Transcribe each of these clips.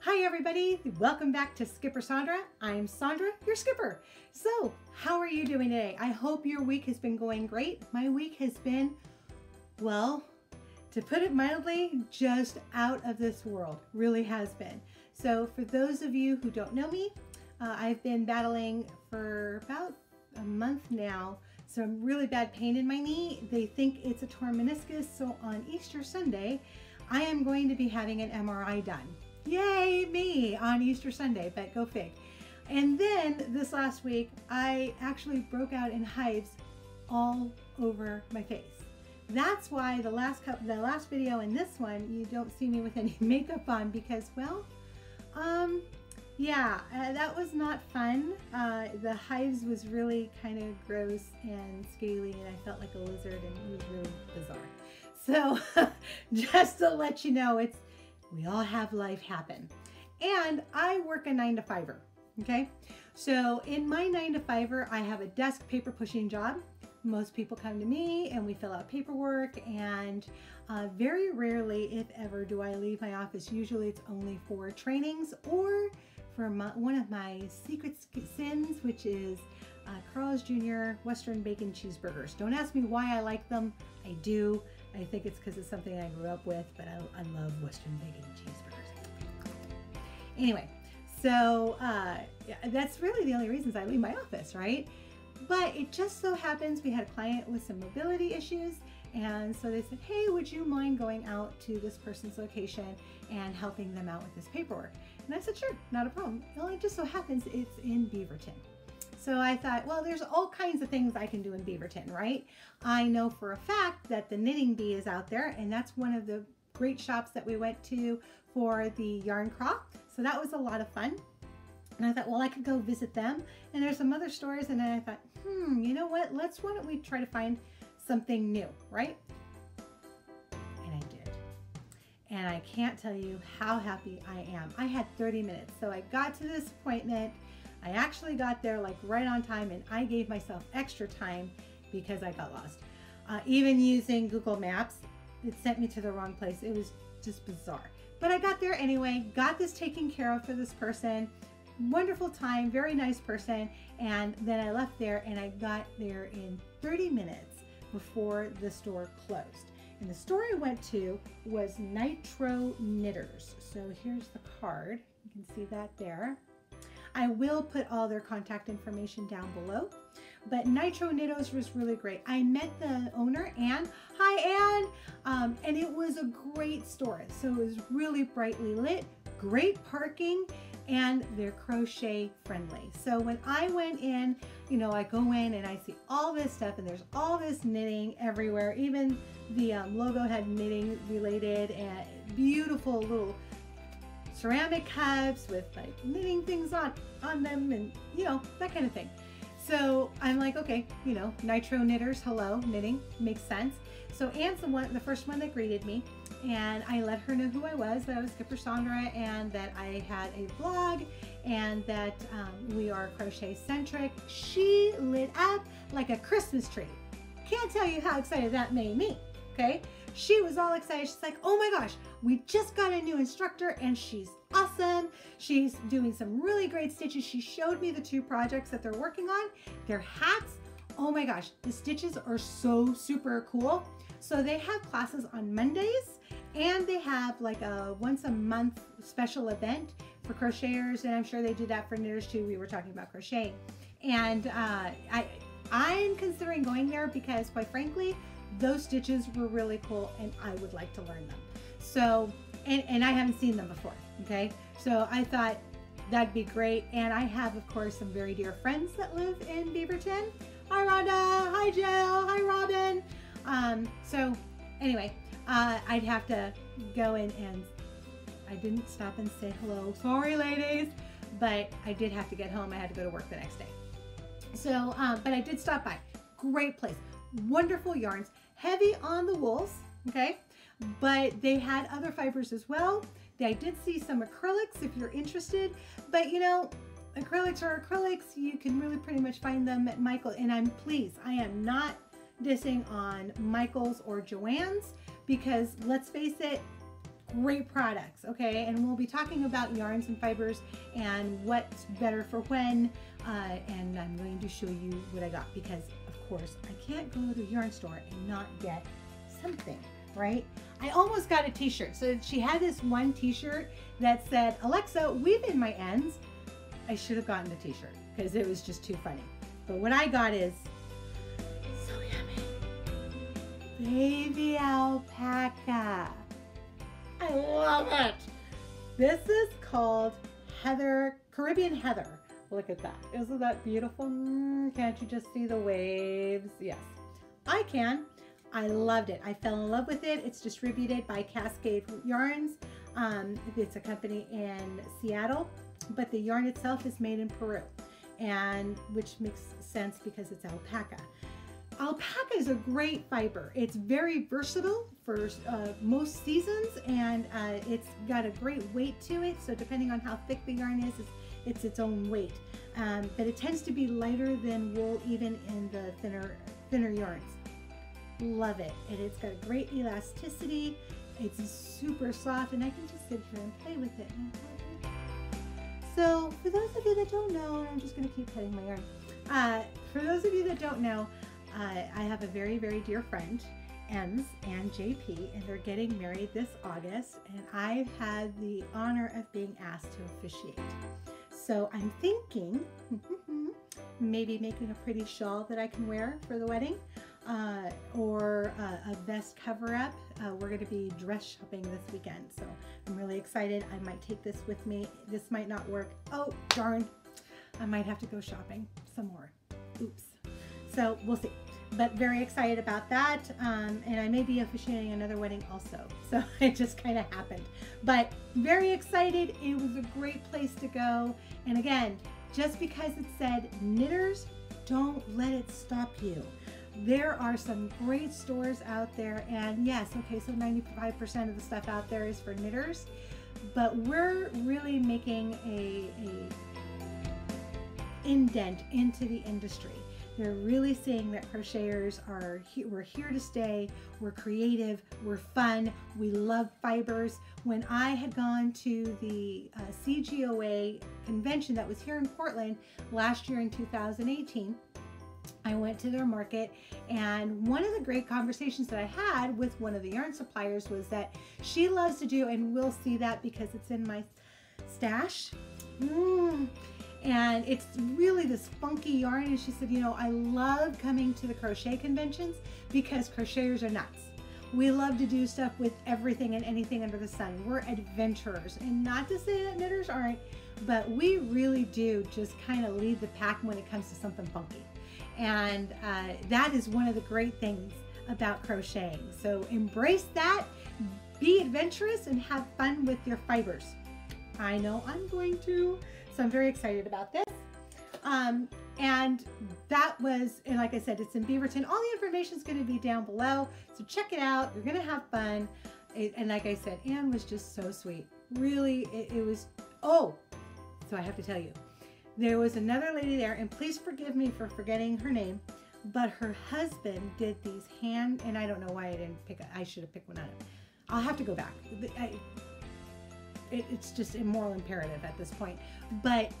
Hi everybody, welcome back to Skipper Sandra. I'm Sandra, your skipper. So, how are you doing today? I hope your week has been going great. My week has been, well, to put it mildly, just out of this world. Really has been. So for those of you who don't know me, I've been battling for about a month now some really bad pain in my knee. They think it's a torn meniscus, so on Easter Sunday, I am going to be having an MRI done. Yay, me, on Easter Sunday, but go fig. And then this last week, I actually broke out in hives all over my face. That's why the last video and this one, you don't see me with any makeup on because, well, that was not fun. The hives was really kind of gross and scaly, and I felt like a lizard, and it was really bizarre. So just to let you know, we all have life happen. And I work a 9-to-5er, okay? So in my 9-to-5er, I have a desk paper pushing job. Most people come to me and we fill out paperwork, and very rarely, if ever, do I leave my office. Usually it's only for trainings or for one of my secret sins, which is Carl's Jr. Western Bacon Cheeseburgers. Don't ask me why I like them. I do. I think it's because it's something I grew up with, but I love Western Bacon Cheeseburgers. Anyway, so that's really the only reasons I leave my office, right? But it just so happens we had a client with some mobility issues, and so they said, hey, would you mind going out to this person's location and helping them out with this paperwork? And I said, sure, not a problem. Well, it just so happens it's in Beaverton. So I thought, well, there's all kinds of things I can do in Beaverton, right? I know for a fact that the Knitting Bee is out there, and that's one of the great shops that we went to for the yarn crawl. So that was a lot of fun. And I thought, well, I could go visit them. And there's some other stores, and then I thought, you know what? Why don't we try to find something new, right? And I did. And I can't tell you how happy I am. I had 30 minutes. So I got to this appointment. I actually got there like right on time, and I gave myself extra time because I got lost. Even using Google Maps, it sent me to the wrong place. It was just bizarre. But I got there anyway, got this taken care of for this person. Wonderful time, very nice person. And then I left there, and I got there in 30 minutes before the store closed. And the store I went to was Nitro Knitters. So here's the card. You can see that there. I will put all their contact information down below, but Nitro Knitters was really great. I met the owner, Anne. Hi, Anne. And it was a great store. So it was really brightly lit, great parking, and they're crochet friendly. So when I went in, I go in and I see all this stuff, and there's all this knitting everywhere. Even the logo had knitting related, and beautiful little ceramic cups with like knitting things on them, and that kind of thing. So I'm like, okay, Nitro Knitters, hello, knitting, makes sense. So Anne's the first one that greeted me, and I let her know who I was, that I was Skipper Sandra, and that I had a blog, and that we are crochet centric. She lit up like a Christmas tree. Can't tell you how excited that made me, okay? She was all excited. She's like, oh my gosh, we just got a new instructor, and she's awesome. She's doing some really great stitches. She showed me the 2 projects that they're working on. Their hats, oh my gosh, the stitches are so super cool. So they have classes on Mondays, and they have like a once a month special event for crocheters, and I'm sure they do that for knitters too. We were talking about crochet, and I'm considering going there because, quite frankly, those stitches were really cool, and I would like to learn them. So, and I haven't seen them before, okay? So I thought that'd be great. And I have, of course, some very dear friends that live in Beaverton. Hi, Rhonda. Hi, Jill. Hi, Robin. So anyway, I'd have to go in, and I didn't stop and say hello. Sorry, ladies. But I did have to get home. I had to go to work the next day. So, but I did stop by. Great place. Wonderful yarns, heavy on the wools, okay? But they had other fibers as well. I did see some acrylics if you're interested, but acrylics are acrylics. You can really pretty much find them at Michael, and I am not dissing on Michael's or Joann's, because let's face it, great products, okay? And we'll be talking about yarns and fibers and what's better for when, and I'm going to show you what I got because, of course, I can't go to a yarn store and not get something, right? I almost got a t-shirt. So she had this one t-shirt that said, Alexa, weave in my ends. I should have gotten the t-shirt because it was just too funny. But what I got is so yummy. Baby alpaca. I love it. This is called Heather, Caribbean Heather. Look at that. Isn't that beautiful? Can't you just see the waves? Yes, I can. I loved it. I fell in love with it. It's distributed by Cascade Yarns. It's a company in Seattle, but the yarn itself is made in Peru, and which makes sense because it's alpaca. Alpaca is a great fiber. It's very versatile for most seasons, and it's got a great weight to it. So depending on how thick the yarn is, it's its own weight. But it tends to be lighter than wool, even in the thinner yarns. Love it. And it's got a great elasticity. It's super soft, and I can just sit here and play with it. So for those of you that don't know, I'm just going to keep cutting my yarn. For those of you that don't know, I have a very, very dear friend, Ems and JP, and they're getting married this August, and I've had the honor of being asked to officiate. So I'm thinking maybe making a pretty shawl that I can wear for the wedding, or a vest cover-up. We're going to be dress shopping this weekend, so I'm really excited. I might take this with me. This might not work. Oh, darn. I might have to go shopping some more. Oops. So we'll see. But very excited about that. And I may be officiating another wedding also. So it just kind of happened. But very excited. It was a great place to go. And again, just because it said knitters, don't let it stop you. There are some great stores out there. And yes, okay, so 95% of the stuff out there is for knitters. But we're really making a indent into the industry. They're really seeing that crocheters we're here to stay, we're creative, we're fun, we love fibers. When I had gone to the CGOA convention that was here in Portland last year in 2018, I went to their market, and one of the great conversations that I had with one of the yarn suppliers was that she loves to do, and we'll see that because it's in my stash. And it's really this funky yarn, and she said, you know, I love coming to the crochet conventions because crocheters are nuts. We love to do stuff with everything and anything under the sun. We're adventurers, and not to say that knitters aren't, but we really do just kind of lead the pack when it comes to something funky. And that is one of the great things about crocheting. So embrace that, be adventurous, and have fun with your fibers. I know I'm going to. So I'm very excited about this. And that was, and like I said, it's in Beaverton. All the information is going to be down below. So check it out. You're going to have fun. And like I said, Anne was just so sweet. Really, it was, oh, so I have to tell you, there was another lady there, and please forgive me for forgetting her name, but her husband did these hand, and I don't know why I didn't pick it. I should have picked one out. I'll have to go back. It's just a moral imperative at this point. But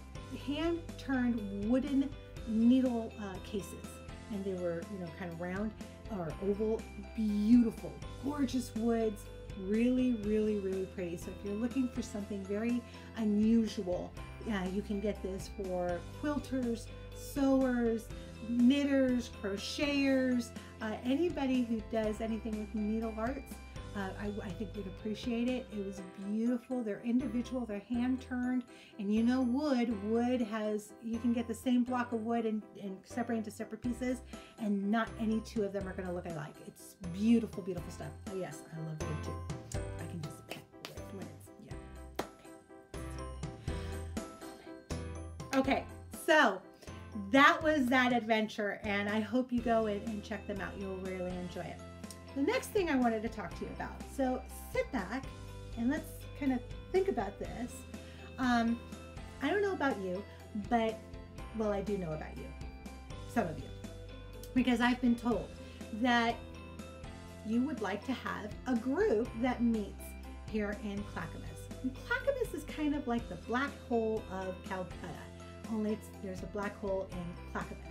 hand-turned wooden needle cases, and they were, you know, kind of round or oval, beautiful, gorgeous woods, really, really, really pretty. So if you're looking for something very unusual, you can get this for quilters, sewers, knitters, crocheters, anybody who does anything with needle arts. I think would appreciate it. It was beautiful. They're individual, they're hand turned, and you know wood has, you can get the same block of wood and separate into separate pieces, and not any two of them are going to look alike. It's beautiful, beautiful stuff. Oh yes, I love wood too. I can just pet wood when it's, yeah. Okay, so that was that adventure, and I hope you go in and check them out. You'll really enjoy it. The next thing I wanted to talk to you about, so sit back and let's kind of think about this. I don't know about you, but, well, I do know about you, some of you, because I've been told that you would like to have a group that meets here in Clackamas. And Clackamas is kind of like the black hole of Calcutta, only there's a black hole in Clackamas.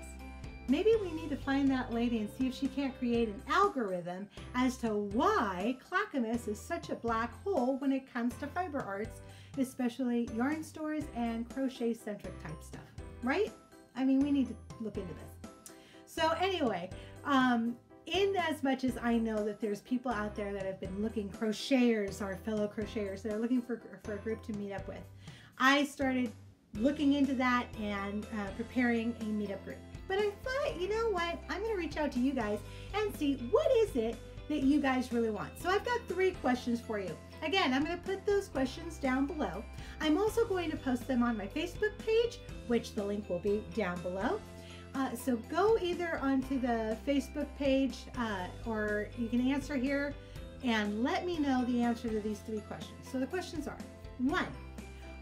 Maybe we need to find that lady and see if she can't create an algorithm as to why Clackamas is such a black hole when it comes to fiber arts, especially yarn stores and crochet-centric type stuff, right? I mean, we need to look into this. So anyway, in as much as I know that there's people out there that have been looking, crocheters, our fellow crocheters, that are looking for a group to meet up with, I started looking into that and preparing a meetup group. But I thought, you know what, I'm going to reach out to you guys and see what is it that you guys really want. So I've got 3 questions for you. Again, I'm going to put those questions down below. I'm also going to post them on my Facebook page, which the link will be down below. So go either onto the Facebook page or you can answer here and let me know the answer to these 3 questions. So the questions are, 1,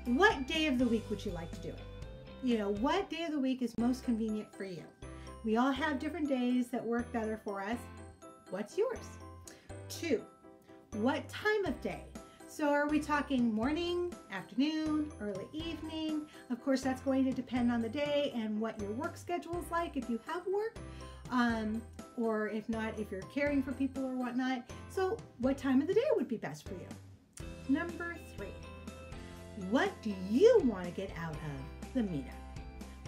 what day of the week would you like to do it? You know, what day of the week is most convenient for you? We all have different days that work better for us. What's yours? 2, what time of day? So are we talking morning, afternoon, early evening? Of course, that's going to depend on the day and what your work schedule is like if you have work, or if not, if you're caring for people or whatnot. So what time of the day would be best for you? Number 3, what do you want to get out of the meetup?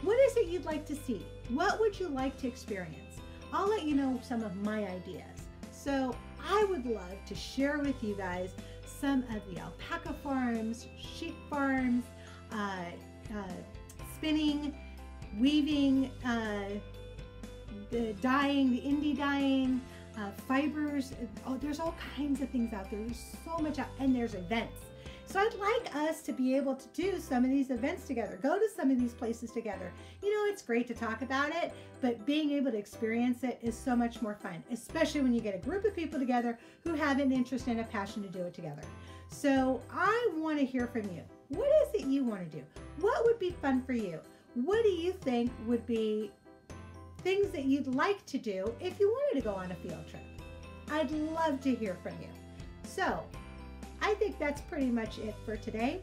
What is it you'd like to see? What would you like to experience? I'll let you know some of my ideas. So I would love to share with you guys some of the alpaca farms, sheep farms, spinning, weaving, the dyeing, the indie dyeing, fibers. Oh, there's all kinds of things out there. There's so much out, and there's events. So I'd like us to be able to do some of these events together, go to some of these places together. You know, it's great to talk about it, but being able to experience it is so much more fun, especially when you get a group of people together who have an interest and a passion to do it together. So I want to hear from you. What is it you want to do? What would be fun for you? What do you think would be things that you'd like to do if you wanted to go on a field trip? I'd love to hear from you. So I think that's pretty much it for today,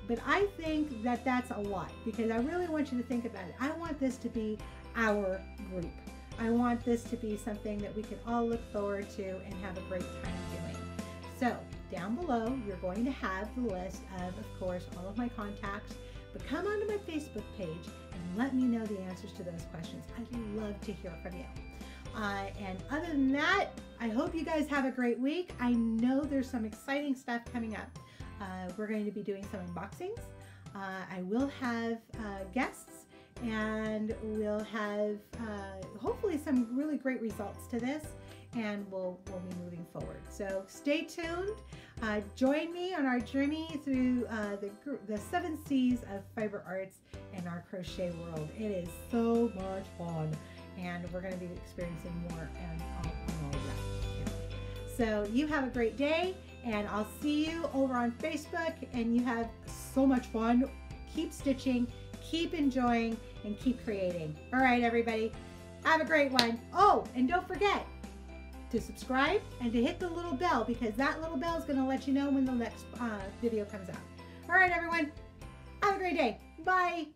but I think that that's a lot because I really want you to think about it. I want this to be our group. I want this to be something that we can all look forward to and have a great time doing. So down below, you're going to have the list of course, all of my contacts, but come onto my Facebook page and let me know the answers to those questions. I'd love to hear from you. And other than that, I hope you guys have a great week. I know there's some exciting stuff coming up. We're going to be doing some unboxings. I will have guests, and we'll have hopefully some really great results to this, and we'll be moving forward. So stay tuned. Join me on our journey through the 7 C's of fiber arts and our crochet world. It is so much fun. And we're going to be experiencing more and all of that. So you have a great day, and I'll see you over on Facebook, and you have so much fun. Keep stitching, keep enjoying, and keep creating. All right, everybody, have a great one. Oh, and don't forget to subscribe and to hit the little bell, because that little bell is going to let you know when the next video comes out. All right, everyone, have a great day. Bye.